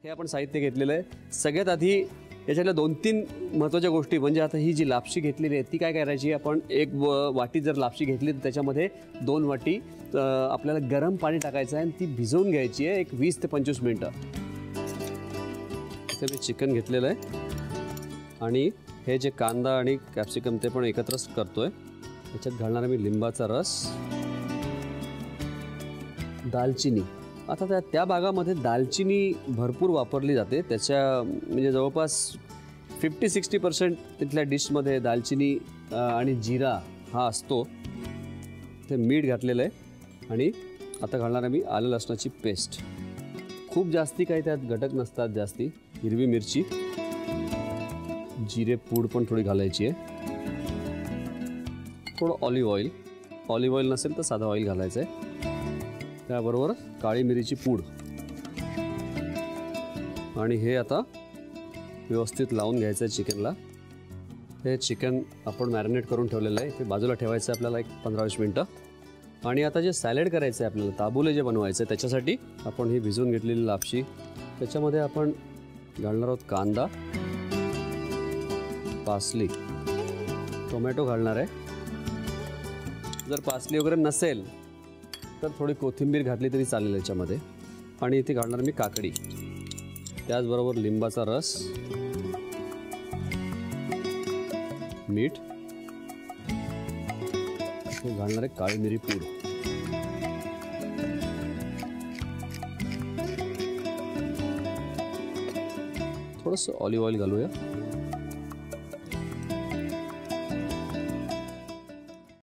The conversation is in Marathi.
हे आपण साहित्य घेतलेलं आहे। सगळ्यात आधी याच्यातल्या 2-3 महत्त्वाच्या गोष्टी म्हणजे आता ही जी लापशी घेतलेली आहे ती काय करायची, आपण एक वाटी जर लापशी घेतली तर त्याच्यामध्ये 2 वाटी आपल्याला गरम पाणी टाकायचं आहे आणि ती भिजवून घ्यायची आहे एक 20 ते 25 मिनिटं। इथे मी चिकन घेतलेलं आहे आणि हे जे कांदा आणि कॅप्सिकम ते पण एकत्रच करतोय। याच्यात घालणार मी लिंबाचा रस, दालचिनी। आता त्या भागामध्ये दालचिनी भरपूर वापरली जाते, त्याच्या म्हणजे जवळपास 50-60% तिथल्या डिशमध्ये दालचिनी आणि जिरा हा असतो। ते मीठ घातलेलं आहे आणि आता घालणार आहे मी आलं लसणाची पेस्ट। खूप जास्ती काही त्यात घटक नसतात जास्ती। हिरवी मिरची, जिरे पूड पण थोडी घालायची आहे, थोडं ऑलिव्ह ऑइल नसेल तर साधा ऑइल घालायचं आहे, त्याबरोबर काळी मिरीची पूड आणि हे आता व्यवस्थित लावून घ्यायचं आहे चिकनला। हे चिकन आपण मॅरिनेट करून ठेवलेलं आहे, ते बाजूला ठेवायचं आहे आपल्याला एक 15-20 मिनटं। आणि आता जे सॅलड करायचं आहे आपल्याला, ताबुले जे बनवायचं आहे त्याच्यासाठी आपण ही भिजवून घेतलेली लापशी, त्याच्यामध्ये आपण घालणार आहोत कांदा, पासली, टोमॅटो घालणार आहे। जर पासली वगैरे नसेल तर थोडी कोथिंबीर घातली तरी चालेल याच्यामध्ये। आणि इथे घालणार मी काकडी, त्याचबरोबर लिंबाचा रस, मीठ, घालणार आहे काळी मिरी पूड, थोडंसं ऑलिव्ह ऑइल घालूया।